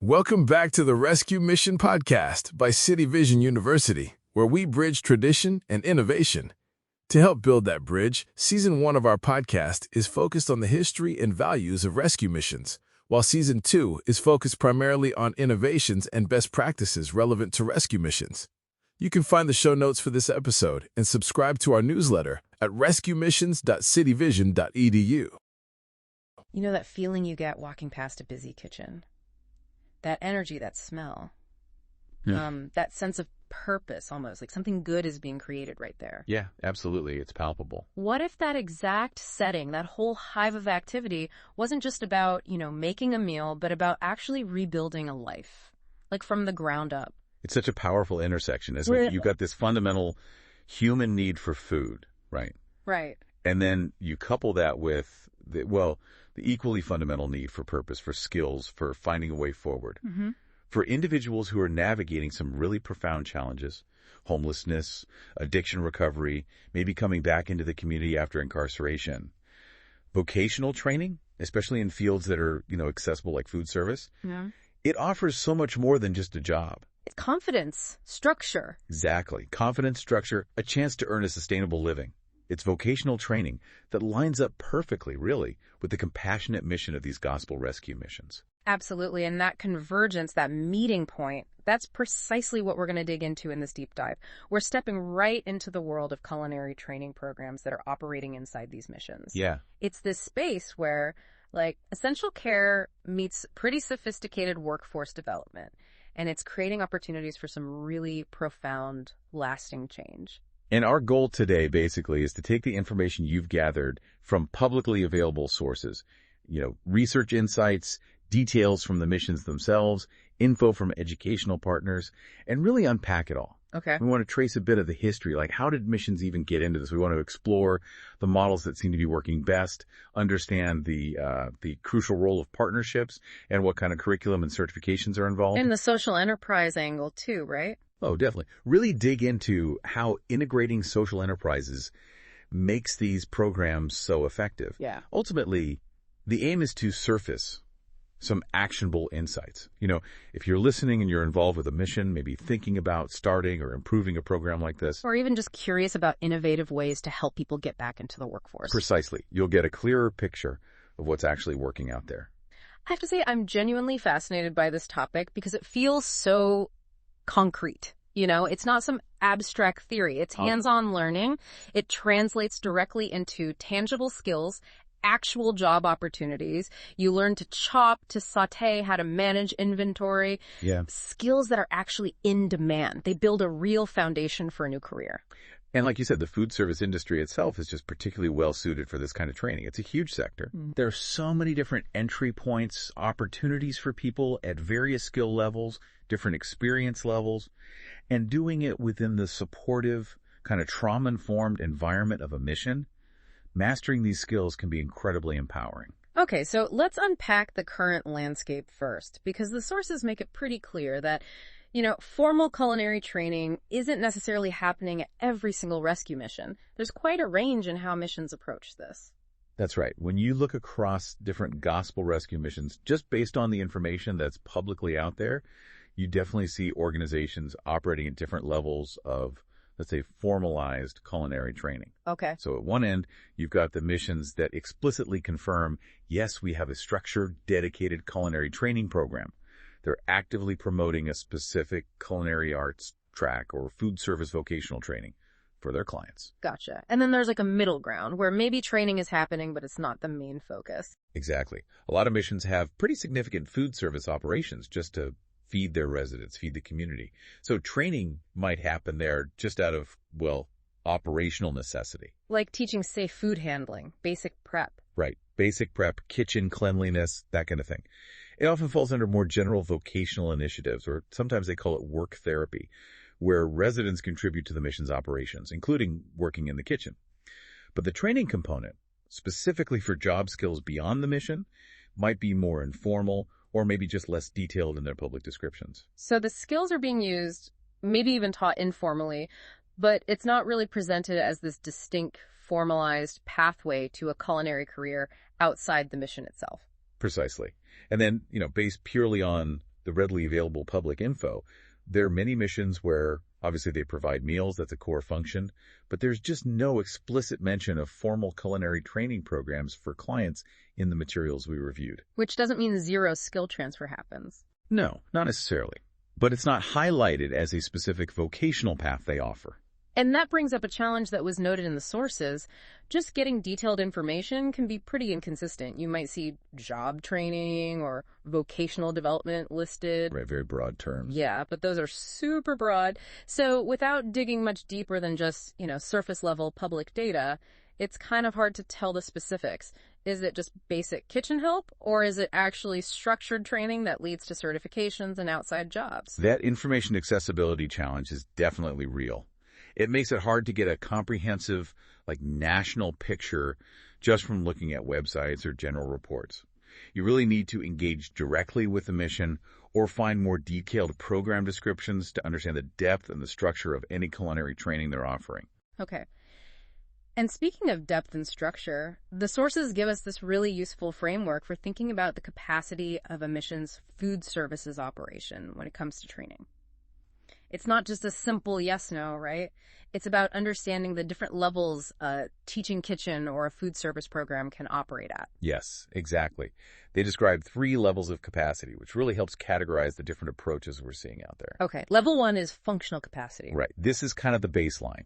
Welcome back to the Rescue Mission Podcast by City Vision University, where we bridge tradition and innovation. To help build that bridge, Season 1 of our podcast is focused on the history and values of rescue missions, while Season 2 is focused primarily on innovations and best practices relevant to rescue missions. You can find the show notes for this episode and subscribe to our newsletter at rescuemissions.cityvision.edu. You know that feeling you get walking past a busy kitchen? That energy, that smell, that sense of purpose almost, like something good is being created right there. Yeah, absolutely. It's palpable. What if that exact setting, that whole hive of activity, wasn't just about, making a meal, but about actually rebuilding a life, like from the ground up? It's such a powerful intersection, isn't it? You've got this fundamental human need for food, right? Right. And then you couple that with the equally fundamental need for purpose, for skills, for finding a way forward. Mm-hmm. For individuals who are navigating some really profound challenges, homelessness, addiction recovery, maybe coming back into the community after incarceration, vocational training, especially in fields that are, accessible like food service, it offers so much more than just a job. Confidence, structure. Exactly. Confidence, structure, a chance to earn a sustainable living. It's vocational training that lines up perfectly, really, with the compassionate mission of these gospel rescue missions. Absolutely. And that convergence, that meeting point, that's precisely what we're going to dig into in this deep dive. We're stepping right into the world of culinary training programs that are operating inside these missions. Yeah. It's this space where, essential care meets pretty sophisticated workforce development. And it's creating opportunities for some really profound, lasting change. And our goal today, basically, is to take the information you've gathered from publicly available sources, research insights, details from the missions themselves, info from educational partners, and really unpack it all. Okay. We want to trace a bit of the history, like how did missions even get into this? We want to explore the models that seem to be working best, understand the crucial role of partnerships, and what kind of curriculum and certifications are involved. And the social enterprise angle, too, right? Oh, definitely. Really dig into how integrating social enterprises makes these programs so effective. Yeah. Ultimately, the aim is to surface some actionable insights. If you're listening and you're involved with a mission, maybe thinking about starting or improving a program like this. Or even just curious about innovative ways to help people get back into the workforce. Precisely. You'll get a clearer picture of what's actually working out there. I have to say, I'm genuinely fascinated by this topic because it feels so concrete. It's not some abstract theory. It's hands-on learning. It translates directly into tangible skills, actual job opportunities. You learn to chop, to saute, how to manage inventory. Yeah. Skills that are actually in demand. They build a real foundation for a new career. And like you said, the food service industry itself is just particularly well suited for this kind of training. It's a huge sector. There are so many different entry points, opportunities for people at various skill levels, different experience levels, and doing it within the supportive, kind of trauma-informed environment of a mission. Mastering these skills can be incredibly empowering. Okay, so let's unpack the current landscape first, because the sources make it pretty clear that, formal culinary training isn't necessarily happening at every single rescue mission. There's quite a range in how missions approach this. That's right. When you look across different gospel rescue missions, just based on the information that's publicly out there, you definitely see organizations operating at different levels of, let's say, formalized culinary training. Okay. So at one end, you've got the missions that explicitly confirm, yes, we have a structured, dedicated culinary training program. They're actively promoting a specific culinary arts track or food service vocational training for their clients. Gotcha. And then there's a middle ground where maybe training is happening, but it's not the main focus. Exactly. A lot of missions have pretty significant food service operations just to feed their residents, feed the community. So training might happen there just out of, operational necessity. Like teaching safe food handling, basic prep. Right. Basic prep, kitchen cleanliness, that kind of thing. It often falls under more general vocational initiatives, or sometimes they call it work therapy, where residents contribute to the mission's operations, including working in the kitchen. But the training component, specifically for job skills beyond the mission, might be more informal or maybe just less detailed in their public descriptions. So the skills are being used, maybe even taught informally, but it's not really presented as this distinct, formalized pathway to a culinary career outside the mission itself. Precisely. And then, based purely on the readily available public info, there are many missions where obviously they provide meals, that's a core function, but there's just no explicit mention of formal culinary training programs for clients in the materials we reviewed. Which doesn't mean zero skill transfer happens. No, not necessarily. But it's not highlighted as a specific vocational path they offer. And that brings up a challenge that was noted in the sources. Just getting detailed information can be pretty inconsistent. You might see job training or vocational development listed. Right, very broad terms. Yeah, but those are super broad. So without digging much deeper than just, surface level public data, it's kind of hard to tell the specifics. Is it just basic kitchen help, or is it actually structured training that leads to certifications and outside jobs? That information accessibility challenge is definitely real. It makes it hard to get a comprehensive, national picture just from looking at websites or general reports. You really need to engage directly with the mission or find more detailed program descriptions to understand the depth and the structure of any culinary training they're offering. Okay. And speaking of depth and structure, the sources give us this really useful framework for thinking about the capacity of a mission's food services operation when it comes to training. It's not just a simple yes-no, right? It's about understanding the different levels a teaching kitchen or a food service program can operate at. Yes, exactly. They describe 3 levels of capacity, which really helps categorize the different approaches we're seeing out there. Okay, level 1 is functional capacity. Right. This is kind of the baseline.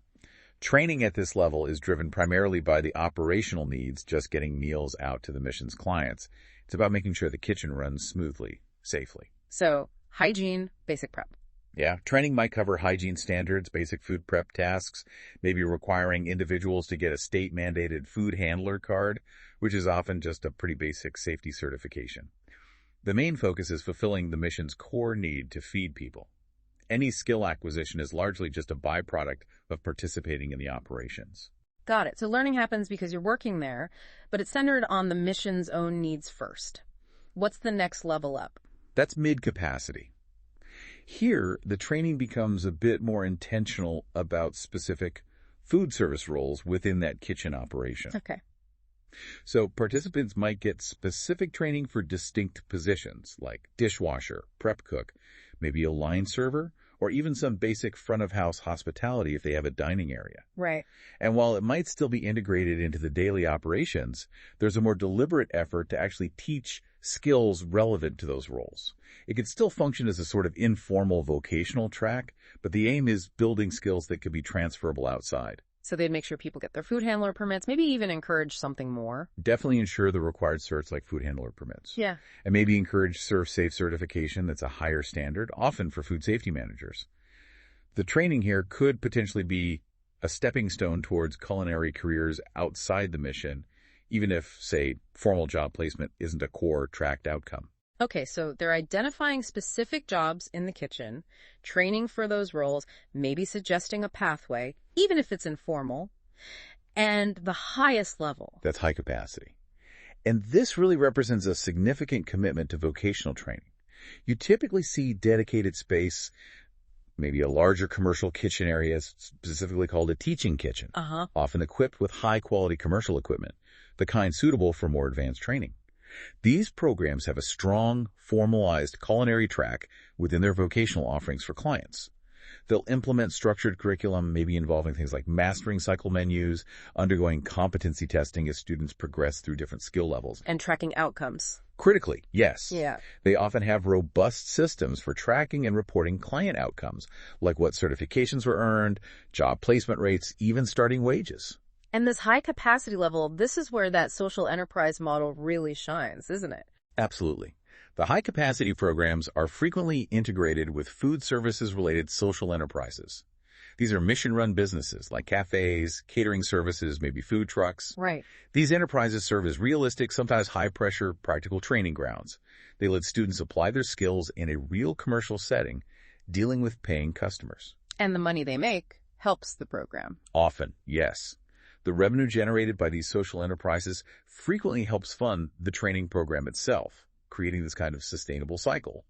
Training at this level is driven primarily by the operational needs, just getting meals out to the mission's clients. It's about making sure the kitchen runs smoothly, safely. So, hygiene, basic prep. Yeah, training might cover hygiene standards, basic food prep tasks, maybe requiring individuals to get a state-mandated food handler card, which is often just a pretty basic safety certification. The main focus is fulfilling the mission's core need to feed people. Any skill acquisition is largely just a byproduct of participating in the operations. Got it. So learning happens because you're working there, but it's centered on the mission's own needs first. What's the next level up? That's mid-capacity. Here, the training becomes a bit more intentional about specific food service roles within that kitchen operation. Okay. So participants might get specific training for distinct positions like dishwasher, prep cook, maybe a line server, or even some basic front-of-house hospitality if they have a dining area. Right. And while it might still be integrated into the daily operations, there's a more deliberate effort to actually teach skills relevant to those roles. It could still function as a sort of informal vocational track, but the aim is building skills that could be transferable outside. So they'd make sure people get their food handler permits, maybe even encourage something more. Definitely ensure the required certs like food handler permits. Yeah. And maybe encourage ServSafe certification that's a higher standard, often for food safety managers. The training here could potentially be a stepping stone towards culinary careers outside the mission, even if, say, formal job placement isn't a core tracked outcome. Okay, so they're identifying specific jobs in the kitchen, training for those roles, maybe suggesting a pathway, even if it's informal, and the highest level. That's high capacity. And this really represents a significant commitment to vocational training. You typically see dedicated space, maybe a larger commercial kitchen area, specifically called a teaching kitchen, often equipped with high-quality commercial equipment, the kind suitable for more advanced training. These programs have a strong, formalized culinary track within their vocational offerings for clients. They'll implement structured curriculum, maybe involving things like mastering cycle menus, undergoing competency testing as students progress through different skill levels. And tracking outcomes. Critically, yes. Yeah. They often have robust systems for tracking and reporting client outcomes, like what certifications were earned, job placement rates, even starting wages. And this high capacity level, this is where that social enterprise model really shines, isn't it? Absolutely. The high-capacity programs are frequently integrated with food services-related social enterprises. These are mission-run businesses like cafes, catering services, maybe food trucks. Right. These enterprises serve as realistic, sometimes high-pressure, practical training grounds. They let students apply their skills in a real commercial setting, dealing with paying customers. And the money they make helps the program. Often, yes. The revenue generated by these social enterprises frequently helps fund the training program itself, creating this kind of sustainable cycle.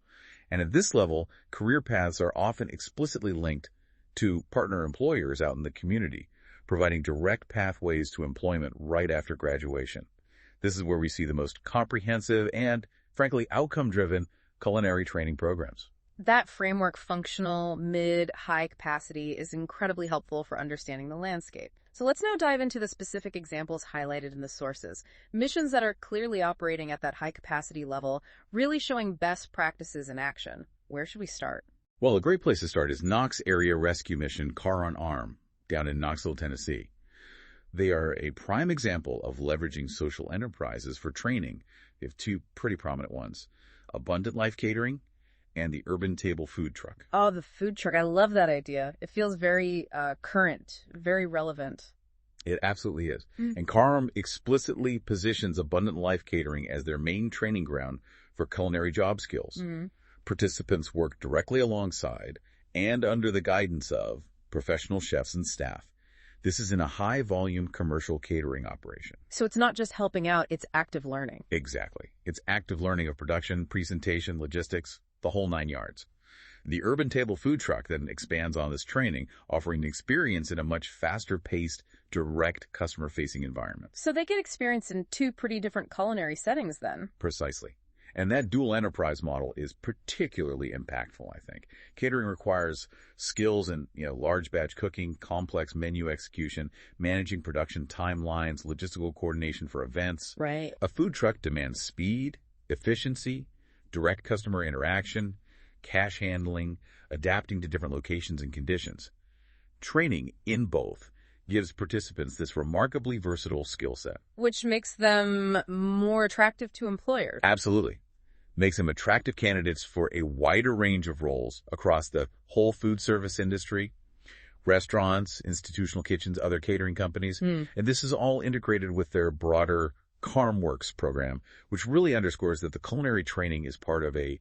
And at this level, career paths are often explicitly linked to partner employers out in the community, providing direct pathways to employment right after graduation. This is where we see the most comprehensive and, frankly, outcome-driven culinary training programs. That framework, functional, mid, high capacity, is incredibly helpful for understanding the landscape. So let's now dive into the specific examples highlighted in the sources. Missions that are clearly operating at that high capacity level, really showing best practices in action. Where should we start? Well, a great place to start is Knox Area Rescue Mission Car on Arm down in Knoxville, Tennessee. They are a prime example of leveraging social enterprises for training. They have two pretty prominent ones, Abundant Life Catering and the Urban Table Food Truck. Oh, the food truck. I love that idea. It feels very current, very relevant. It absolutely is. And Carm explicitly positions Abundant Life Catering as their main training ground for culinary job skills. Participants work directly alongside and under the guidance of professional chefs and staff. This is in a high-volume commercial catering operation. So it's not just helping out, it's active learning. Exactly. It's active learning of production, presentation, logistics, the whole 9 yards. The Urban Table Food Truck then expands on this training, offering experience in a much faster-paced, direct customer-facing environment. So they get experience in two pretty different culinary settings then. Precisely. And that dual enterprise model is particularly impactful, I think. Catering requires skills in, large batch cooking, complex menu execution, managing production timelines, logistical coordination for events. Right. A food truck demands speed, efficiency, direct customer interaction, cash handling, adapting to different locations and conditions. Training in both gives participants this remarkably versatile skill set. Which makes them more attractive to employers. Absolutely. Makes them attractive candidates for a wider range of roles across the whole food service industry, restaurants, institutional kitchens, other catering companies. And this is all integrated with their broader CarmWorks program, which really underscores that the culinary training is part of a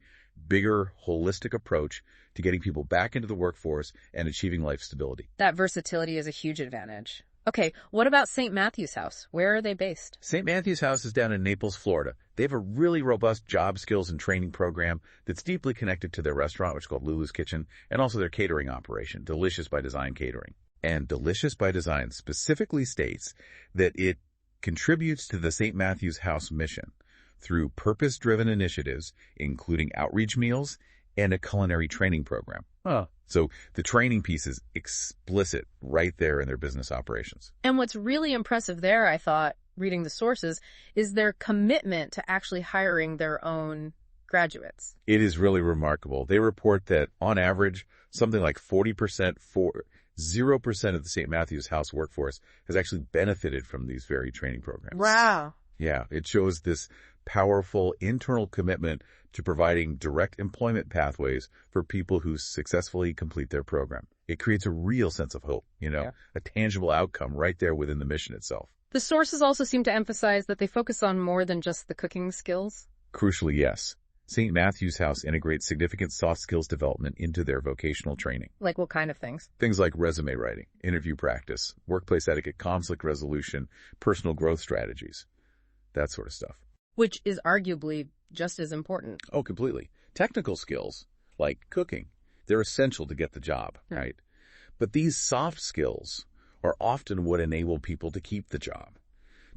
bigger, holistic approach to getting people back into the workforce and achieving life stability. That versatility is a huge advantage. Okay, what about St. Matthew's House? Where are they based? St. Matthew's House is down in Naples, Florida. They have a really robust job skills and training program that's deeply connected to their restaurant, which is called Lulu's Kitchen, and also their catering operation, Delicious by Design Catering. And Delicious by Design specifically states that it contributes to the St. Matthew's House mission through purpose-driven initiatives, including outreach meals and a culinary training program. So the training piece is explicit right there in their business operations. And what's really impressive there, I thought, reading the sources, is their commitment to actually hiring their own graduates. It is really remarkable. They report that, on average, something like 0% of the St. Matthew's House workforce has actually benefited from these very training programs. Wow. Yeah, it shows this powerful internal commitment to providing direct employment pathways for people who successfully complete their program. It creates a real sense of hope, a tangible outcome right there within the mission itself. The sources also seem to emphasize that they focus on more than just the cooking skills. Crucially, yes. St. Matthew's House integrates significant soft skills development into their vocational training. Like what kind of things? Things like resume writing, interview practice, workplace etiquette, conflict resolution, personal growth strategies, that sort of stuff. Which is arguably just as important. Oh, completely. Technical skills, like cooking, they're essential to get the job, right? But these soft skills are often what enable people to keep the job,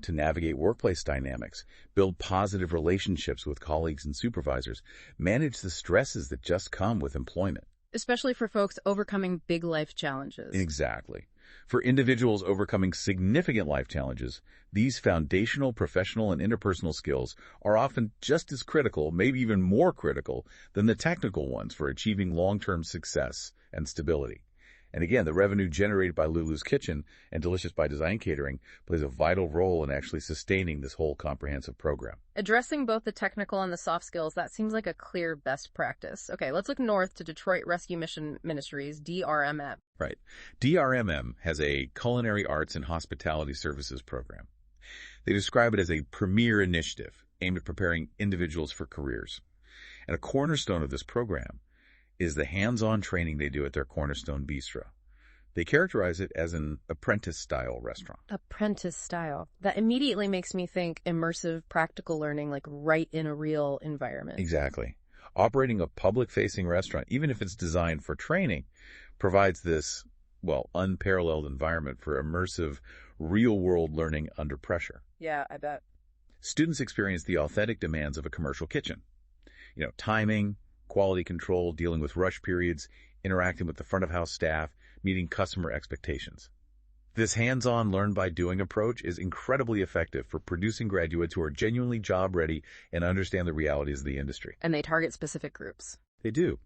to navigate workplace dynamics, build positive relationships with colleagues and supervisors, manage the stresses that just come with employment. Especially for folks overcoming big life challenges. Exactly. For individuals overcoming significant life challenges, these foundational professional and interpersonal skills are often just as critical, maybe even more critical, than the technical ones for achieving long-term success and stability. And again, the revenue generated by Lulu's Kitchen and Delicious by Design Catering plays a vital role in actually sustaining this whole comprehensive program. Addressing both the technical and the soft skills, that seems like a clear best practice. Okay, let's look north to Detroit Rescue Mission Ministries, DRMM. Right. DRMM has a culinary arts and hospitality services program. They describe it as a premier initiative aimed at preparing individuals for careers. And a cornerstone of this program is the hands-on training they do at their Cornerstone Bistro. They characterize it as an apprentice-style restaurant. Apprentice-style. That immediately makes me think immersive, practical learning, like right in a real environment. Exactly. Operating a public-facing restaurant, even if it's designed for training, provides this, unparalleled environment for immersive, real-world learning under pressure. Yeah, I bet. Students experience the authentic demands of a commercial kitchen. Timing, quality control, dealing with rush periods, interacting with the front of house staff, meeting customer expectations. This hands-on, learn-by-doing approach is incredibly effective for producing graduates who are genuinely job-ready and understand the realities of the industry. And they target specific groups. They do.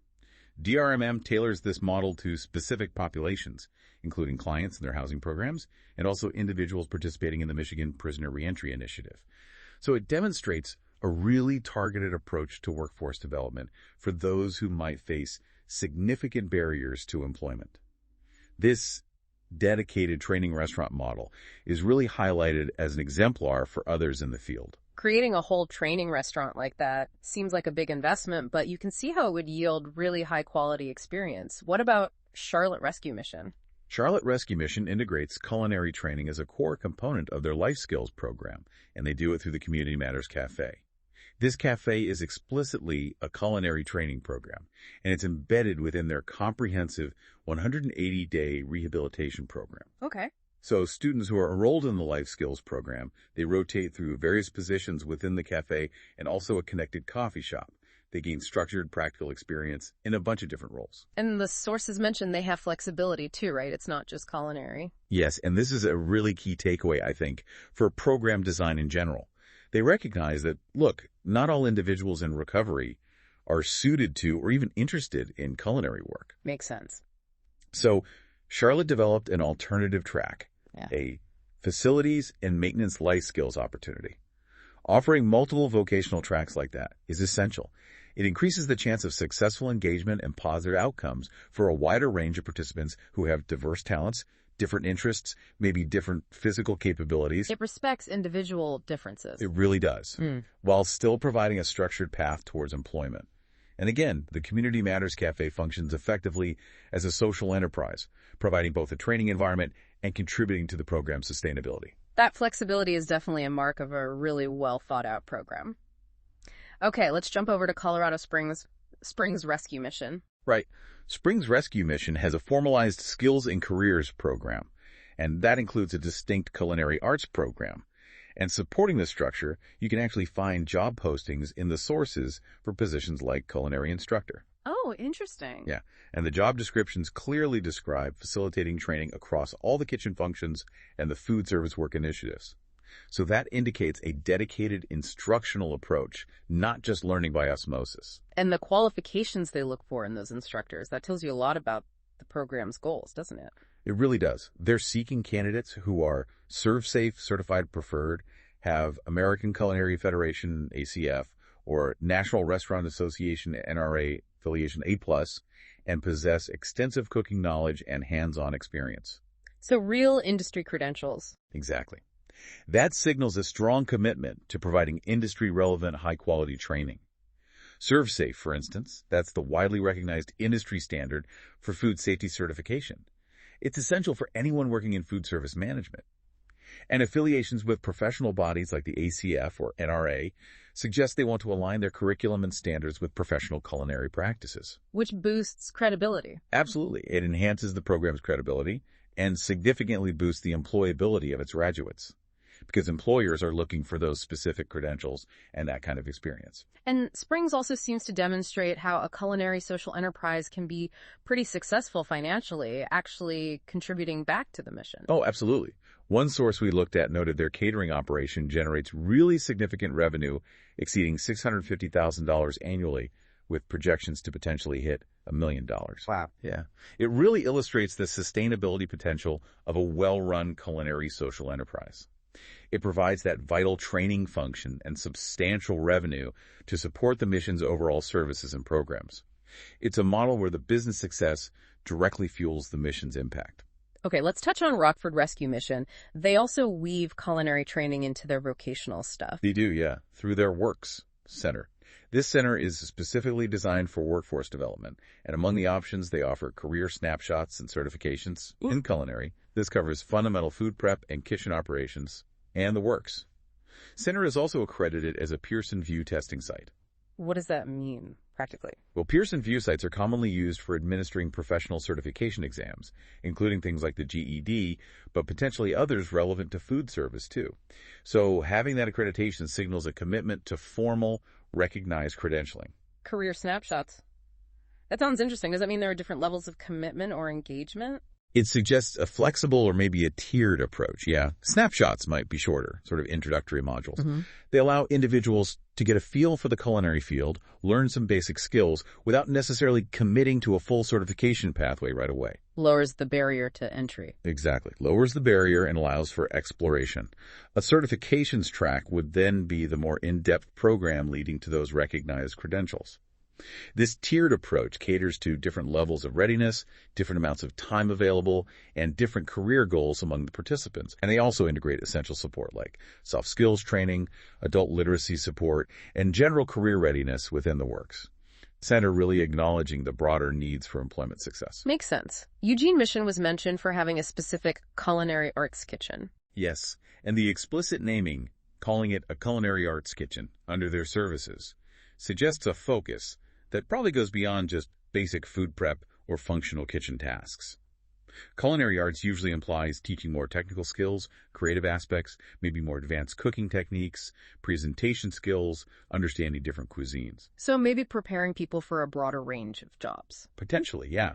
DRMM tailors this model to specific populations, including clients in their housing programs and also individuals participating in the Michigan Prisoner Reentry Initiative. So it demonstrates a really targeted approach to workforce development for those who might face significant barriers to employment. This dedicated training restaurant model is really highlighted as an exemplar for others in the field. Creating a whole training restaurant like that seems like a big investment, but you can see how it would yield really high-quality experience. What about Charlotte Rescue Mission? Charlotte Rescue Mission integrates culinary training as a core component of their life skills program, and they do it through the Community Matters Cafe. This cafe is explicitly a culinary training program, and it's embedded within their comprehensive 180-day rehabilitation program. Okay. So students who are enrolled in the life skills program, they rotate through various positions within the cafe and also a connected coffee shop. They gain structured, practical experience in a bunch of different roles. And the sources mentioned they have flexibility too, right? It's not just culinary. Yes, and this is a really key takeaway, I think, for program design in general. They recognize that, look, not all individuals in recovery are suited to or even interested in culinary work. Makes sense. So Charlotte developed an alternative track, a facilities and maintenance life skills opportunity. Offering multiple vocational tracks like that is essential. It increases the chance of successful engagement and positive outcomes for a wider range of participants who have diverse talents, different interests, maybe different physical capabilities. It respects individual differences. It really does, while still providing a structured path towards employment. And again, the Community Matters Cafe functions effectively as a social enterprise, providing both a training environment and contributing to the program's sustainability. That flexibility is definitely a mark of a really well-thought-out program. Okay, let's jump over to Colorado Springs Rescue Mission. Right. Springs Rescue Mission has a formalized skills and careers program, and that includes a distinct culinary arts program. And supporting this structure, you can actually find job postings in the sources for positions like culinary instructor. Oh, interesting. Yeah, and the job descriptions clearly describe facilitating training across all the kitchen functions and the food service work initiatives. So that indicates a dedicated instructional approach, not just learning by osmosis. And the qualifications they look for in those instructors, that tells you a lot about the program's goals, doesn't it? It really does. They're seeking candidates who are ServSafe Certified Preferred, have American Culinary Federation, ACF, or National Restaurant Association, NRA affiliation A+, and possess extensive cooking knowledge and hands-on experience. So real industry credentials. Exactly. That signals a strong commitment to providing industry-relevant, high-quality training. ServSafe, for instance, that's the widely recognized industry standard for food safety certification. It's essential for anyone working in food service management. And affiliations with professional bodies like the ACF or NRA suggest they want to align their curriculum and standards with professional culinary practices. Which boosts credibility. Absolutely. It enhances the program's credibility and significantly boosts the employability of its graduates, because employers are looking for those specific credentials and that kind of experience. And Springs also seems to demonstrate how a culinary social enterprise can be pretty successful financially, actually contributing back to the mission. Oh, absolutely. One source we looked at noted their catering operation generates really significant revenue exceeding $650,000 annually, with projections to potentially hit $1 million. Wow. Yeah. It really illustrates the sustainability potential of a well-run culinary social enterprise. It provides that vital training function and substantial revenue to support the mission's overall services and programs. It's a model where the business success directly fuels the mission's impact. Okay, let's touch on Rockford Rescue Mission. They also weave culinary training into their vocational stuff. They do, yeah, through their Works Center. This center is specifically designed for workforce development, and among the options, they offer career snapshots and certifications in culinary. This covers fundamental food prep and kitchen operations, and the works. Center is also accredited as a Pearson VUE testing site. What does that mean, practically? Well, Pearson VUE sites are commonly used for administering professional certification exams, including things like the GED, but potentially others relevant to food service, too. So having that accreditation signals a commitment to formal, recognized credentialing. career snapshots. That sounds interesting. Does that mean there are different levels of commitment or engagement? It suggests a flexible or maybe a tiered approach, yeah. Snapshots might be shorter, sort of introductory modules. They allow individuals to get a feel for the culinary field, learn some basic skills, without necessarily committing to a full certification pathway right away. Lowers the barrier to entry. Exactly. Lowers the barrier and allows for exploration. A certifications track would then be the more in-depth program leading to those recognized credentials. This tiered approach caters to different levels of readiness, different amounts of time available, and different career goals among the participants. And they also integrate essential support like soft skills training, adult literacy support, and general career readiness within the works. Center really acknowledging the broader needs for employment success. Makes sense. Eugene Mission was mentioned for having a specific culinary arts kitchen. Yes, and the explicit naming, calling it a culinary arts kitchen under their services, suggests a focus that probably goes beyond just basic food prep or functional kitchen tasks. Culinary arts usually implies teaching more technical skills, creative aspects, maybe more advanced cooking techniques, presentation skills, understanding different cuisines. So maybe preparing people for a broader range of jobs. Potentially, yeah.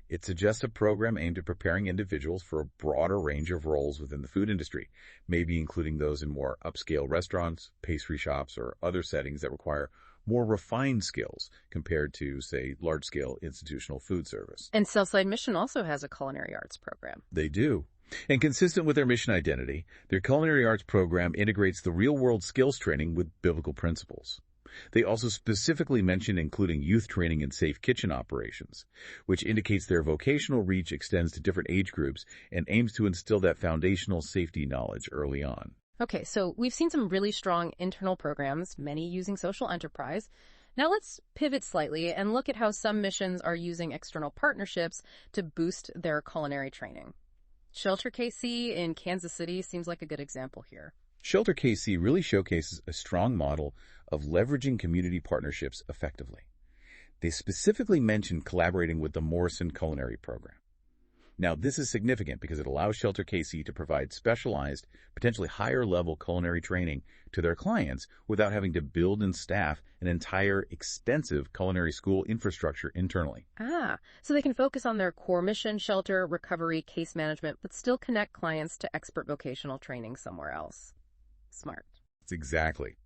It suggests a program aimed at preparing individuals for a broader range of roles within the food industry, maybe including those in more upscale restaurants, pastry shops, or other settings that require more refined skills compared to, say, large-scale institutional food service. And Southside Mission also has a culinary arts program. They do. And consistent with their mission identity, their culinary arts program integrates the real-world skills training with biblical principles. They also specifically mention including youth training in safe kitchen operations, which indicates their vocational reach extends to different age groups and aims to instill that foundational safety knowledge early on. Okay, so we've seen some really strong internal programs, many using social enterprise. Now let's pivot slightly and look at how some missions are using external partnerships to boost their culinary training. Shelter KC in Kansas City seems like a good example here. Shelter KC really showcases a strong model of leveraging community partnerships effectively. They specifically mention collaborating with the Morrison Culinary Program. Now, this is significant because it allows Shelter KC to provide specialized, potentially higher-level culinary training to their clients without having to build and staff an entire expensive culinary school infrastructure internally. So they can focus on their core mission, shelter, recovery, case management, but still connect clients to expert vocational training somewhere else. Smart. That's exactly.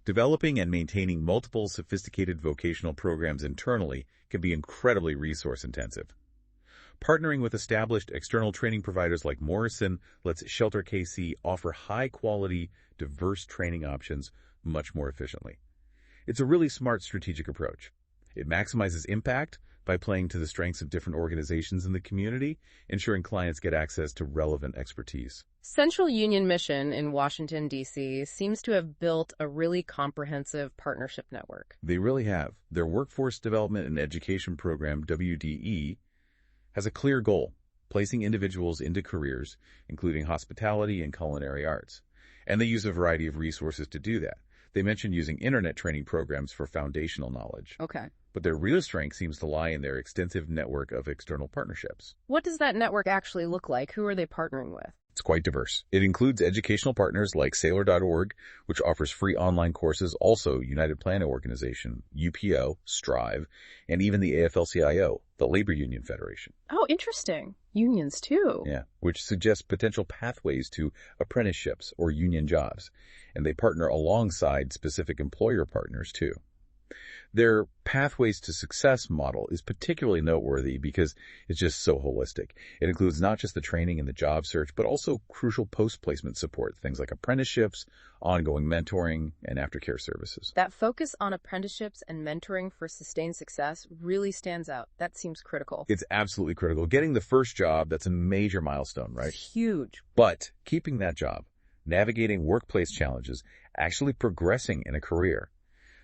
Developing and maintaining multiple sophisticated vocational programs internally can be incredibly resource-intensive. Partnering with established external training providers like Morrison lets Shelter KC offer high-quality, diverse training options much more efficiently. It's a really smart strategic approach. It maximizes impact by playing to the strengths of different organizations in the community, ensuring clients get access to relevant expertise. Central Union Mission in Washington, D.C. seems to have built a really comprehensive partnership network. They really have. Their Workforce Development and Education Program, WDE, has a clear goal, placing individuals into careers, including hospitality and culinary arts. And they use a variety of resources to do that. They mentioned using internet training programs for foundational knowledge. Okay. But their real strength seems to lie in their extensive network of external partnerships. What does that network actually look like? Who are they partnering with? It's quite diverse. It includes educational partners like Sailor.org, which offers free online courses, also United Plan Organization, UPO, Strive, and even the AFL-CIO, the Labor Union Federation. Oh, interesting. Unions, too. Yeah, which suggests potential pathways to apprenticeships or union jobs. And they partner alongside specific employer partners, too. Their Pathways to Success model is particularly noteworthy because it's just so holistic. It includes not just the training and the job search, but also crucial post-placement support, things like apprenticeships, ongoing mentoring, and aftercare services. That focus on apprenticeships and mentoring for sustained success really stands out. That seems critical. It's absolutely critical. Getting the first job, that's a major milestone, right? It's huge. But keeping that job, navigating workplace challenges, actually progressing in a career,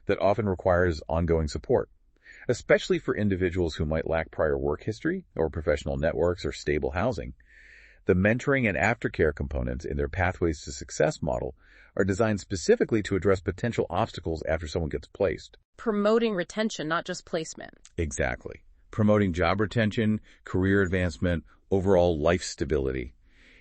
that often requires ongoing support, especially for individuals who might lack prior work history or professional networks or stable housing. The mentoring and aftercare components in their Pathways to Success model are designed specifically to address potential obstacles after someone gets placed. Promoting retention, not just placement. Exactly. Promoting job retention, career advancement, overall life stability.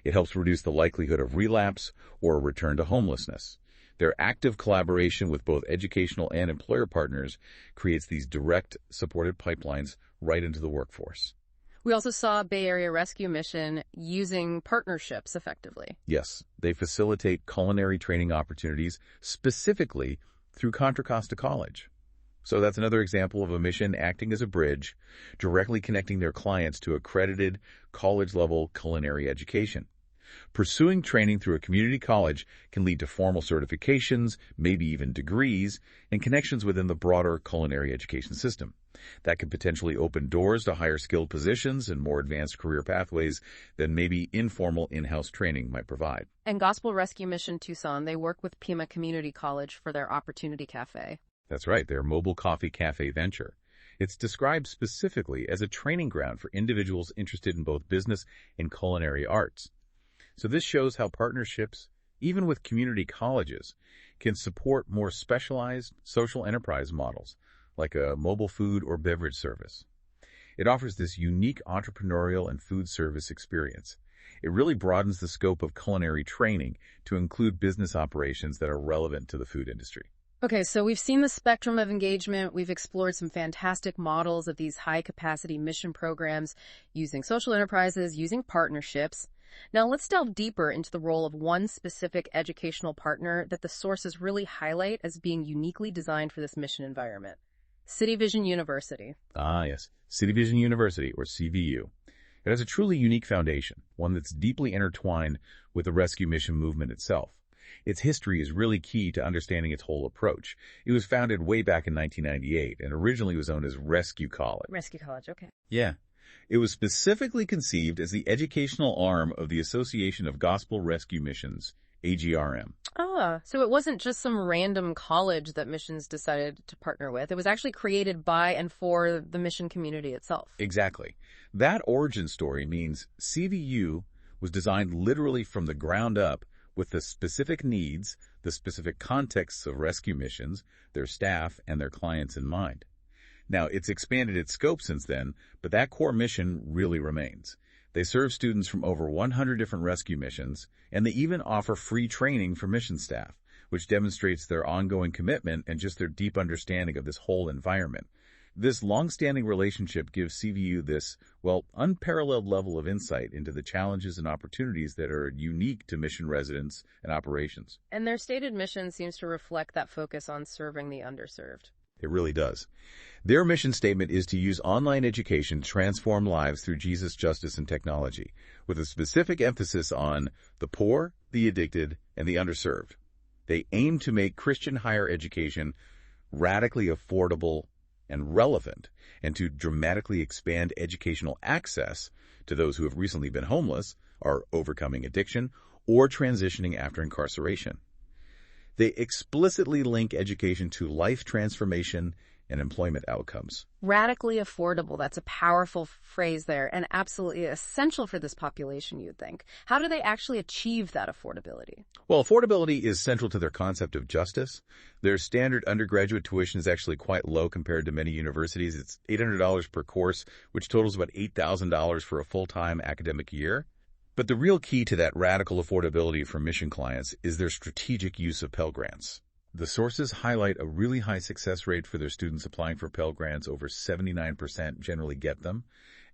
It helps reduce the likelihood of relapse or a return to homelessness. Their active collaboration with both educational and employer partners creates these direct supported pipelines right into the workforce. We also saw Bay Area Rescue Mission using partnerships effectively. Yes, they facilitate culinary training opportunities specifically through Contra Costa College. So that's another example of a mission acting as a bridge, directly connecting their clients to accredited college-level culinary education. Pursuing training through a community college can lead to formal certifications, maybe even degrees, and connections within the broader culinary education system. That could potentially open doors to higher skilled positions and more advanced career pathways than maybe informal in-house training might provide. And Gospel Rescue Mission Tucson, they work with Pima Community College for their Opportunity Cafe. That's right, their mobile coffee cafe venture. It's described specifically as a training ground for individuals interested in both business and culinary arts. So this shows how partnerships, even with community colleges, can support more specialized social enterprise models, like a mobile food or beverage service. It offers this unique entrepreneurial and food service experience. It really broadens the scope of culinary training to include business operations that are relevant to the food industry. Okay, so we've seen the spectrum of engagement. We've explored some fantastic models of these high-capacity mission programs using social enterprises, using partnerships. Now let's delve deeper into the role of one specific educational partner that the sources really highlight as being uniquely designed for this mission environment. City Vision University. Ah, yes. City Vision University, or CVU. It has a truly unique foundation, one that's deeply intertwined with the rescue mission movement itself. Its history is really key to understanding its whole approach. It was founded way back in 1998 and originally was known as Rescue College. Rescue College, okay. Yeah. It was specifically conceived as the educational arm of the Association of Gospel Rescue Missions, AGRM. Ah, so it wasn't just some random college that missions decided to partner with. It was actually created by and for the mission community itself. Exactly. That origin story means CVU was designed literally from the ground up with the specific needs, the specific contexts of rescue missions, their staff, and their clients in mind. Now, it's expanded its scope since then, but that core mission really remains. They serve students from over 100 different rescue missions, and they even offer free training for mission staff, which demonstrates their ongoing commitment and just their deep understanding of this whole environment. This long-standing relationship gives CVU this, unparalleled level of insight into the challenges and opportunities that are unique to mission residents and operations. And their stated mission seems to reflect that focus on serving the underserved. It really does. Their mission statement is to use online education to transform lives through Jesus, justice, and technology, with a specific emphasis on the poor, the addicted, and the underserved. They aim to make Christian higher education radically affordable and relevant, and to dramatically expand educational access to those who have recently been homeless, are overcoming addiction, or transitioning after incarceration. They explicitly link education to life transformation and employment outcomes. Radically affordable, that's a powerful phrase there, and absolutely essential for this population, you'd think. How do they actually achieve that affordability? Well, affordability is central to their concept of justice. Their standard undergraduate tuition is actually quite low compared to many universities. It's $800 per course, which totals about $8,000 for a full-time academic year. But the real key to that radical affordability for mission clients is their strategic use of Pell Grants. The sources highlight a really high success rate for their students applying for Pell Grants. Over 79% generally get them,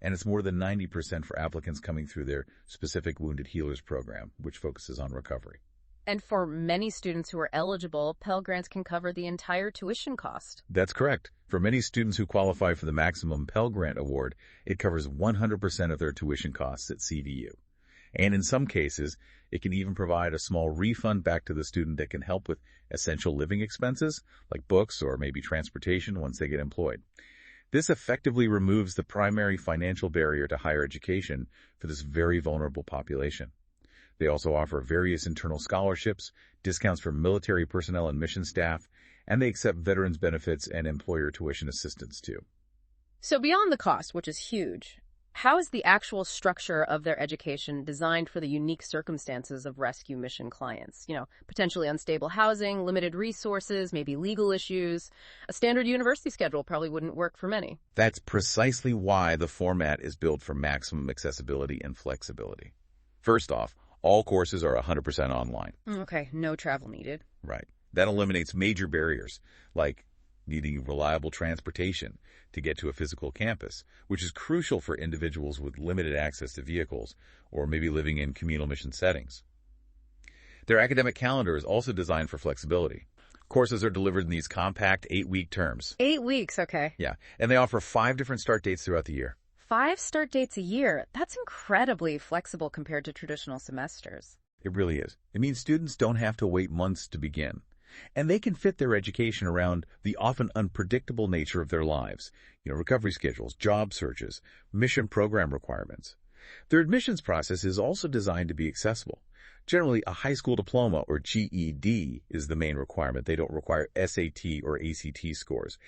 and it's more than 90% for applicants coming through their specific Wounded Healers program, which focuses on recovery. And for many students who are eligible, Pell Grants can cover the entire tuition cost. That's correct. For many students who qualify for the maximum Pell Grant award, it covers 100% of their tuition costs at CVU. And in some cases, it can even provide a small refund back to the student that can help with essential living expenses, like books or maybe transportation once they get employed. This effectively removes the primary financial barrier to higher education for this very vulnerable population. They also offer various internal scholarships, discounts for military personnel and mission staff, and they accept veterans benefits and employer tuition assistance too. So beyond the cost, which is huge, how is the actual structure of their education designed for the unique circumstances of rescue mission clients? Potentially unstable housing, limited resources, maybe legal issues. A standard university schedule probably wouldn't work for many. That's precisely why the format is built for maximum accessibility and flexibility. First off, all courses are 100% online. Okay, no travel needed. Right. That eliminates major barriers, like needing reliable transportation to get to a physical campus, which is crucial for individuals with limited access to vehicles or maybe living in communal mission settings. Their academic calendar is also designed for flexibility. Courses are delivered in these compact 8-week terms. 8 weeks, okay. Yeah, and they offer 5 different start dates throughout the year. 5 start dates a year. That's incredibly flexible compared to traditional semesters. It really is. It means students don't have to wait months to begin. And they can fit their education around the often unpredictable nature of their lives. Recovery schedules, job searches, mission program requirements. Their admissions process is also designed to be accessible. Generally, a high school diploma or GED is the main requirement. They don't require SAT or ACT scores.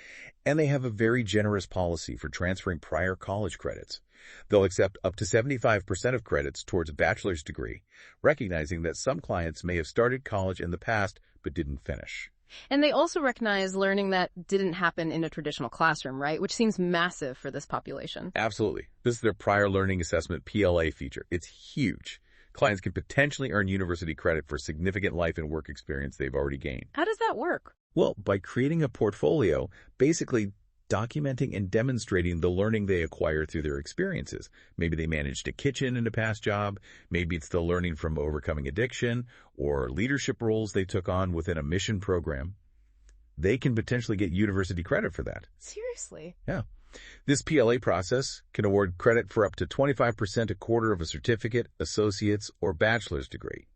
And they have a very generous policy for transferring prior college credits. They'll accept up to 75% of credits towards a bachelor's degree, recognizing that some clients may have started college in the past but didn't finish. And they also recognize learning that didn't happen in a traditional classroom, right? Which seems massive for this population. Absolutely. This is their Prior Learning Assessment PLA feature. It's huge. Clients can potentially earn university credit for significant life and work experience they've already gained. How does that work? Well, by creating a portfolio, basically documenting and demonstrating the learning they acquire through their experiences. Maybe they managed a kitchen in a past job. Maybe it's the learning from overcoming addiction or leadership roles they took on within a mission program. They can potentially get university credit for that. Seriously? Yeah. This PLA process can award credit for up to 25% a quarter of a certificate, associate's, or bachelor's degree.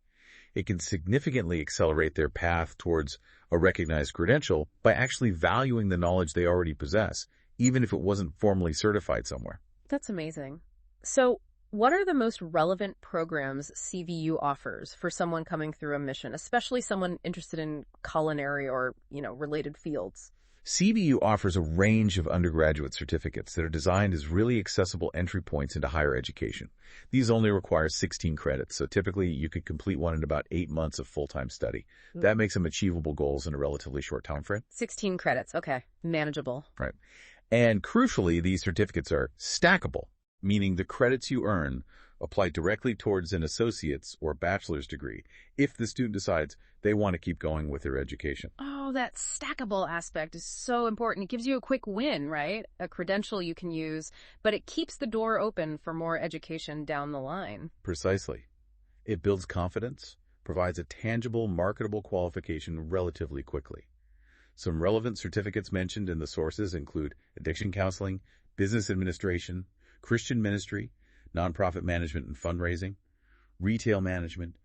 It can significantly accelerate their path towards a recognized credential by actually valuing the knowledge they already possess, even if it wasn't formally certified somewhere. That's amazing. So, what are the most relevant programs CVU offers for someone coming through a mission, especially someone interested in culinary or, related fields? CVU offers a range of undergraduate certificates that are designed as really accessible entry points into higher education. These only require 16 credits, so typically you could complete one in about 8 months of full-time study. That makes them achievable goals in a relatively short time frame. 16 credits, okay. Manageable. Right. And crucially, these certificates are stackable, meaning the credits you earn apply directly towards an associate's or bachelor's degree if the student decides they want to keep going with their education. Oh, that stackable aspect is so important. It gives you a quick win, right? A credential you can use, but it keeps the door open for more education down the line. Precisely. It builds confidence, provides a tangible, marketable qualification relatively quickly. Some relevant certificates mentioned in the sources include addiction counseling, business administration, Christian ministry, nonprofit management and fundraising, retail management,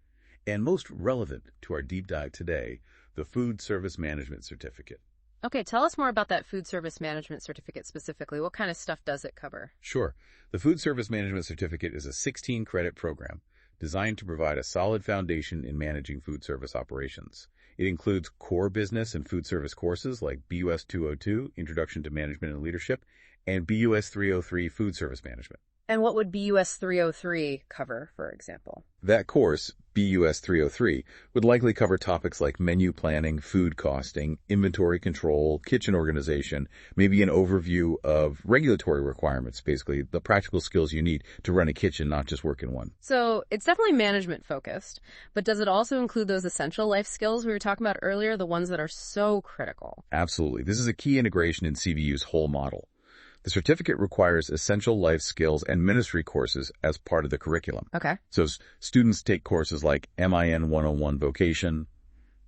and most relevant to our deep dive today, the Food Service Management Certificate. Okay, tell us more about that Food Service Management Certificate specifically. What kind of stuff does it cover? Sure. The Food Service Management Certificate is a 16-credit program designed to provide a solid foundation in managing food service operations. It includes core business and food service courses like BUS 202, Introduction to Management and Leadership, and BUS 303, Food Service Management. And what would BUS 303 cover, for example? That course, BUS 303, would likely cover topics like menu planning, food costing, inventory control, kitchen organization, maybe an overview of regulatory requirements, basically the practical skills you need to run a kitchen, not just work in one. So it's definitely management focused, but does it also include those essential life skills we were talking about earlier, the ones that are so critical? Absolutely. This is a key integration in CVU's whole model. The certificate requires essential life skills and ministry courses as part of the curriculum. Okay. So students take courses like MIN 101 Vocation,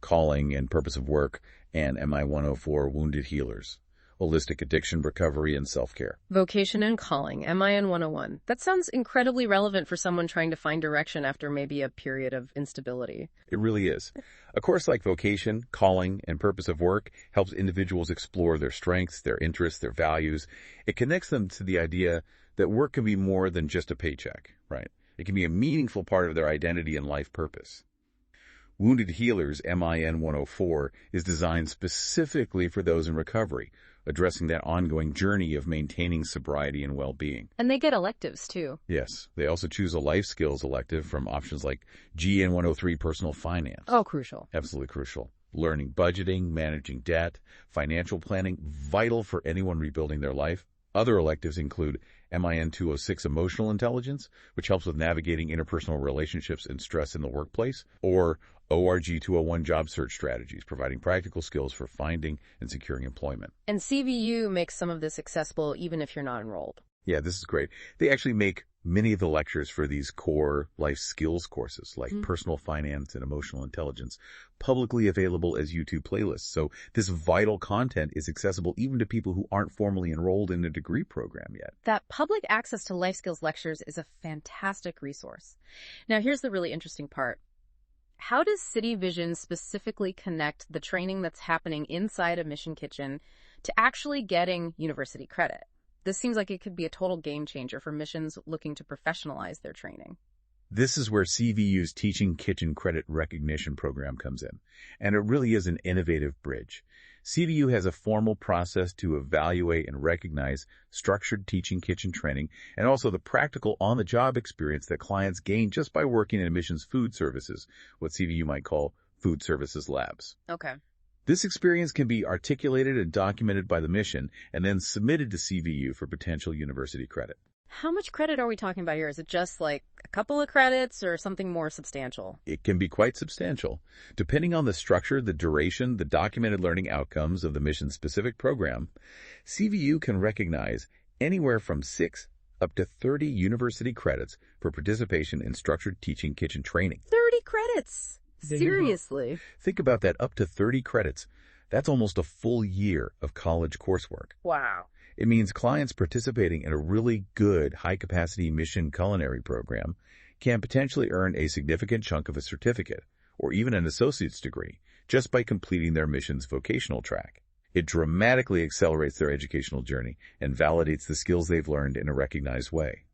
Calling and Purpose of Work, and MI 104 Wounded Healers, Holistic Addiction Recovery and Self-Care. Vocation and Calling, MIN 101. That sounds incredibly relevant for someone trying to find direction after maybe a period of instability. It really is. A course like Vocation, Calling, and Purpose of Work helps individuals explore their strengths, their interests, their values. It connects them to the idea that work can be more than just a paycheck, right? It can be a meaningful part of their identity and life purpose. Wounded Healers, MIN 104, is designed specifically for those in recovery, addressing that ongoing journey of maintaining sobriety and well-being. And they get electives, too. Yes. They also choose a life skills elective from options like GN 103 Personal Finance. Oh, crucial. Absolutely crucial. Learning budgeting, managing debt, financial planning, vital for anyone rebuilding their life. Other electives include MIN 206 Emotional Intelligence, which helps with navigating interpersonal relationships and stress in the workplace, or ORG 201 Job Search Strategies, providing practical skills for finding and securing employment. And CVU makes some of this accessible even if you're not enrolled. Yeah, this is great. They actually make many of the lectures for these core life skills courses like personal finance and emotional intelligence publicly available as YouTube playlists. So this vital content is accessible even to people who aren't formally enrolled in a degree program yet. That public access to life skills lectures is a fantastic resource. Now, here's the really interesting part. How does City Vision specifically connect the training that's happening inside a mission kitchen to actually getting university credit? This seems like it could be a total game changer for missions looking to professionalize their training. This is where CVU's Teaching Kitchen Credit Recognition program comes in, and it really is an innovative bridge. CVU has a formal process to evaluate and recognize structured teaching kitchen training and also the practical on-the-job experience that clients gain just by working in missions food services, what CVU might call food services labs. Okay. This experience can be articulated and documented by the mission and then submitted to CVU for potential university credit. How much credit are we talking about here? Is it just like a couple of credits or something more substantial? It can be quite substantial. Depending on the structure, the duration, the documented learning outcomes of the mission-specific program, CVU can recognize anywhere from 6 up to 30 university credits for participation in structured teaching kitchen training. 30 credits! Seriously? Think about that, up to 30 credits. That's almost a full year of college coursework. Wow. It means clients participating in a really good high-capacity mission culinary program can potentially earn a significant chunk of a certificate or even an associate's degree just by completing their mission's vocational track. It dramatically accelerates their educational journey and validates the skills they've learned in a recognized way.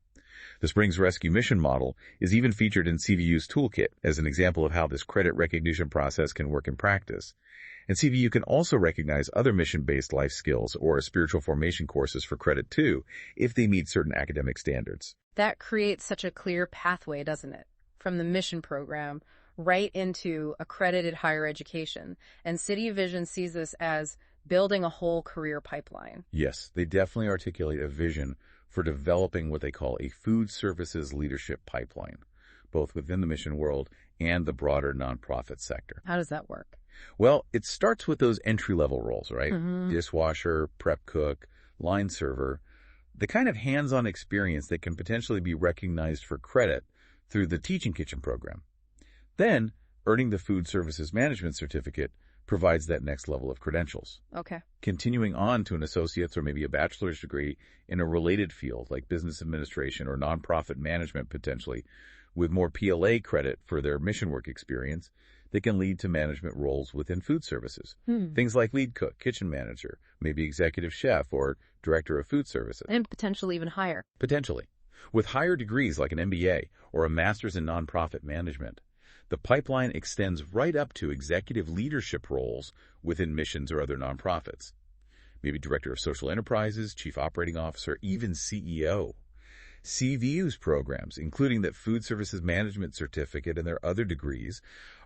The Springs Rescue Mission model is even featured in CVU's toolkit as an example of how this credit recognition process can work in practice. And CVU can also recognize other mission-based life skills or spiritual formation courses for credit too, if they meet certain academic standards. That creates such a clear pathway, doesn't it? From the mission program right into accredited higher education. And City Vision sees this as building a whole career pipeline. Yes, they definitely articulate a vision for developing what they call a food services leadership pipeline, both within the mission world and the broader nonprofit sector. How does that work? Well, it starts with those entry-level roles, right? Mm-hmm. Dishwasher, prep cook, line server, the kind of hands-on experience that can potentially be recognized for credit through the Teaching Kitchen program. Then, earning the Food Services Management Certificate provides that next level of credentials. Okay. Continuing on to an associate's or maybe a bachelor's degree in a related field like business administration or nonprofit management potentially, with more PLA credit for their mission work experience, that can lead to management roles within food services. Things like lead cook, kitchen manager, maybe executive chef or director of food services. And potentially even higher. Potentially. With higher degrees like an MBA or a master's in nonprofit management, the pipeline extends right up to executive leadership roles within missions or other nonprofits. Maybe director of social enterprises, chief operating officer, even CEO. CVU's programs, including that Food Services Management Certificate and their other degrees,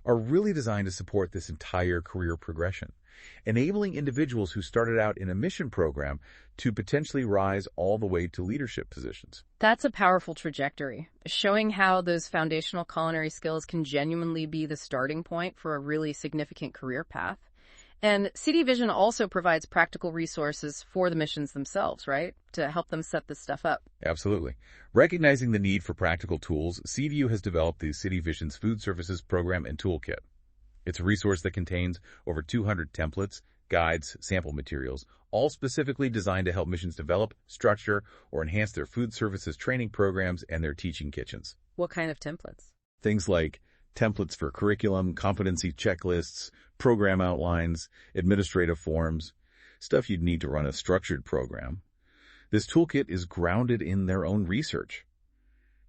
are really designed to support this entire career progression, enabling individuals who started out in a mission program to potentially rise all the way to leadership positions. That's a powerful trajectory, showing how those foundational culinary skills can genuinely be the starting point for a really significant career path. And City Vision also provides practical resources for the missions themselves, right? To help them set this stuff up. Absolutely. Recognizing the need for practical tools, CVU has developed the City Vision's Food Services Program and Toolkit. It's a resource that contains over 200 templates, guides, sample materials, all specifically designed to help missions develop, structure, or enhance their food services training programs and their teaching kitchens. What kind of templates? Things like templates for curriculum, competency checklists, program outlines, administrative forms, stuff you'd need to run a structured program. This toolkit is grounded in their own research.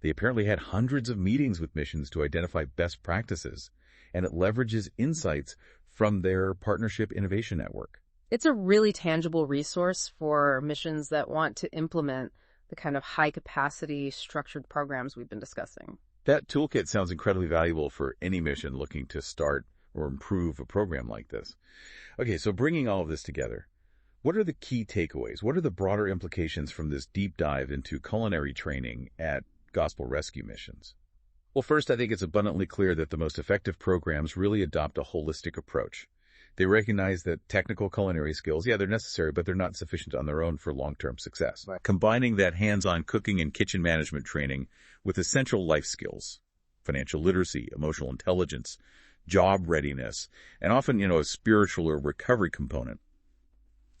They apparently had hundreds of meetings with missions to identify best practices, and it leverages insights from their Partnership Innovation Network. It's a really tangible resource for missions that want to implement the kind of high-capacity structured programs we've been discussing. That toolkit sounds incredibly valuable for any mission looking to start or improve a program like this. Okay, so bringing all of this together, What are the key takeaways? What are the broader implications from this deep dive into culinary training at Gospel Rescue Missions? Well, first, I think it's abundantly clear that the most effective programs really adopt a holistic approach. They recognize that technical culinary skills, they're necessary, but they're not sufficient on their own for long-term success. Right. Combining that hands-on cooking and kitchen management training with essential life skills, financial literacy, emotional intelligence, job readiness, and often, a spiritual or recovery component,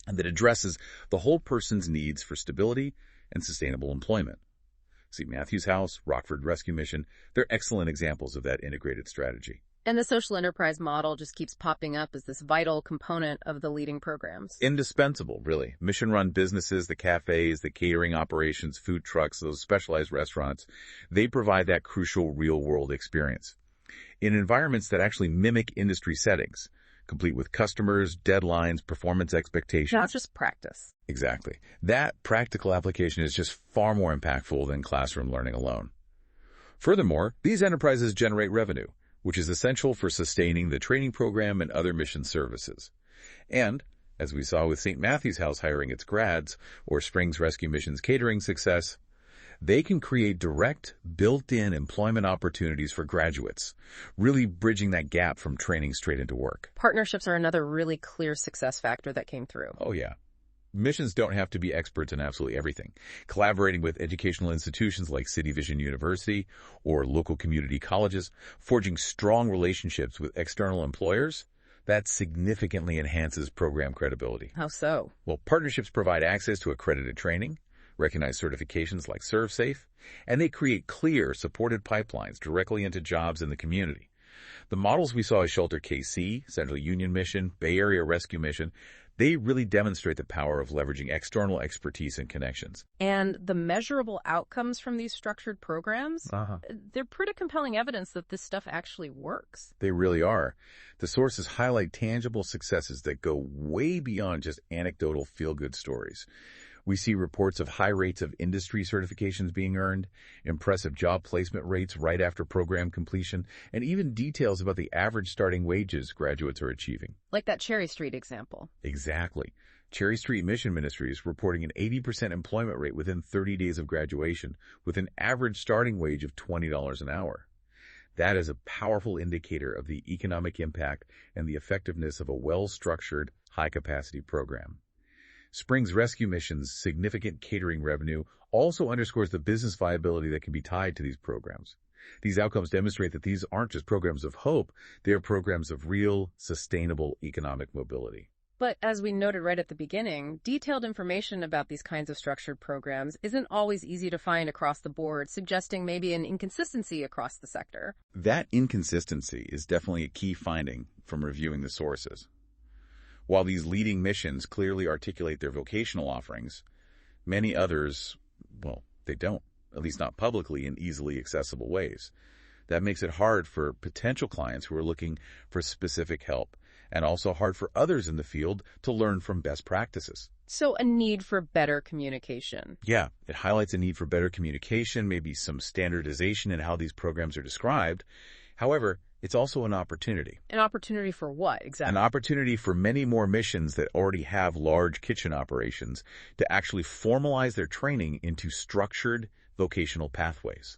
and that addresses the whole person's needs for stability and sustainable employment. St. Matthew's House, Rockford Rescue Mission, they're excellent examples of that integrated strategy. And the social enterprise model just keeps popping up as this vital component of the leading programs. Indispensable, really. Mission-run businesses, the cafes, the catering operations, food trucks, those specialized restaurants, they provide that crucial real-world experience in environments that actually mimic industry settings, complete with customers, deadlines, performance expectations. Not just practice. Exactly. That practical application is just far more impactful than classroom learning alone. Furthermore, these enterprises generate revenue, which is essential for sustaining the training program and other mission services. And, as we saw with St. Matthew's House hiring its grads, or Springs Rescue Mission's catering success, they can create direct, built-in employment opportunities for graduates, really bridging that gap from training straight into work. Partnerships are another really clear success factor that came through. Oh, yeah. Missions don't have to be experts in absolutely everything. Collaborating with educational institutions like City Vision University or local community colleges, forging strong relationships with external employers, that significantly enhances program credibility. How so? Well, partnerships provide access to accredited training, recognize certifications like ServSafe, and they create clear, supported pipelines directly into jobs in the community. The models we saw at Shelter KC, Central Union Mission, Bay Area Rescue Mission, they really demonstrate the power of leveraging external expertise and connections. And the measurable outcomes from these structured programs, they're pretty compelling evidence that this stuff actually works. They really are. The sources highlight tangible successes that go way beyond just anecdotal feel-good stories. We see reports of high rates of industry certifications being earned, impressive job placement rates right after program completion, and even details about the average starting wages graduates are achieving. Like that Cherry Street example. Exactly. Cherry Street Mission Ministries reporting an 80% employment rate within 30 days of graduation, with an average starting wage of $20 an hour. That is a powerful indicator of the economic impact and the effectiveness of a well-structured, high-capacity program. Springs Rescue Mission's significant catering revenue also underscores the business viability that can be tied to these programs. These outcomes demonstrate that these aren't just programs of hope, they are programs of real, sustainable economic mobility. But as we noted right at the beginning, detailed information about these kinds of structured programs isn't always easy to find across the board, suggesting maybe an inconsistency across the sector. That inconsistency is definitely a key finding from reviewing the sources. While these leading missions clearly articulate their vocational offerings, many others, they don't, at least not publicly in easily accessible ways. That makes it hard for potential clients who are looking for specific help, and also hard for others in the field to learn from best practices. So a need for better communication. Yeah, it highlights a need for better communication, maybe some standardization in how these programs are described. However, it's also an opportunity. An opportunity for what, exactly? An opportunity for many more missions that already have large kitchen operations to actually formalize their training into structured vocational pathways.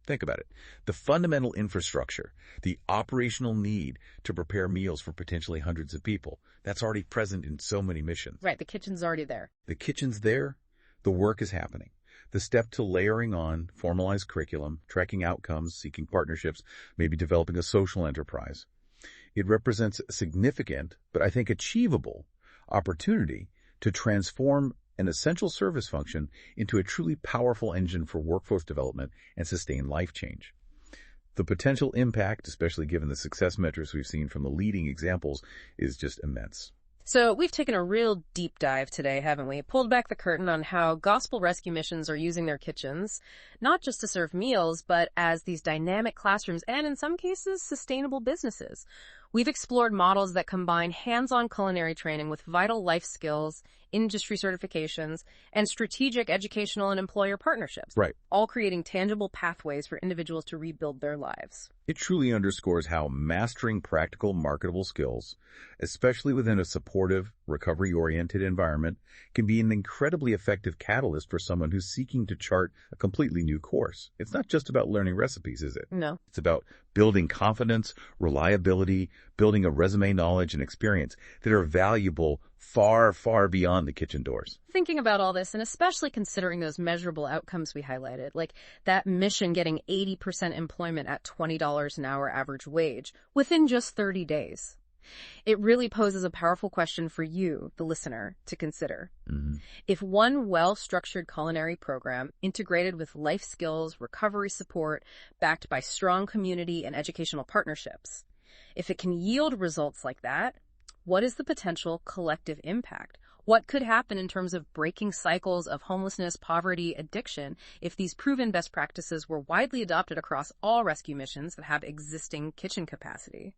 Think about it. The fundamental infrastructure, the operational need to prepare meals for potentially hundreds of people, that's already present in so many missions. Right, the kitchen's already there. The kitchen's there, the work is happening. The step to layering on formalized curriculum, tracking outcomes, seeking partnerships, maybe developing a social enterprise. It represents a significant, but I think achievable, opportunity to transform an essential service function into a truly powerful engine for workforce development and sustained life change. The potential impact, especially given the success metrics we've seen from the leading examples, is just immense. So we've taken a real deep dive today, haven't we? Pulled back the curtain on how gospel rescue missions are using their kitchens, not just to serve meals, but as these dynamic classrooms and, in some cases, sustainable businesses. We've explored models that combine hands-on culinary training with vital life skills, industry certifications, and strategic educational and employer partnerships. Right. All creating tangible pathways for individuals to rebuild their lives. It truly underscores how mastering practical, marketable skills, especially within a supportive, recovery-oriented environment can be an incredibly effective catalyst for someone who's seeking to chart a completely new course. It's not just about learning recipes, is it? No. It's about building confidence, reliability, building a resume knowledge and experience that are valuable far, far beyond the kitchen doors. Thinking about all this, and especially considering those measurable outcomes we highlighted, like that mission getting 80% employment at $20 an hour average wage within just 30 days. It really poses a powerful question for you, the listener, to consider. If one well-structured culinary program, integrated with life skills, recovery support, backed by strong community and educational partnerships, if it can yield results like that, what is the potential collective impact? What could happen in terms of breaking cycles of homelessness, poverty, addiction if these proven best practices were widely adopted across all rescue missions that have existing kitchen capacity?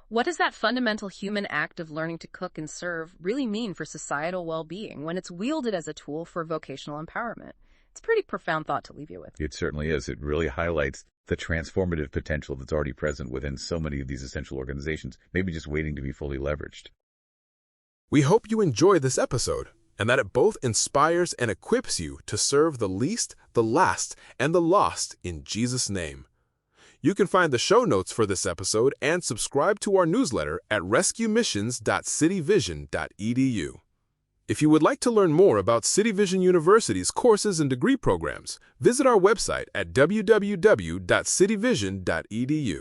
What does that fundamental human act of learning to cook and serve really mean for societal well-being when it's wielded as a tool for vocational empowerment? It's a pretty profound thought to leave you with. It certainly is. It really highlights the transformative potential that's already present within so many of these essential organizations, maybe just waiting to be fully leveraged. We hope you enjoy this episode and that it both inspires and equips you to serve the least, the last, and the lost in Jesus' name. You can find the show notes for this episode and subscribe to our newsletter at rescuemissions.cityvision.edu. If you would like to learn more about City Vision University's courses and degree programs, visit our website at www.cityvision.edu.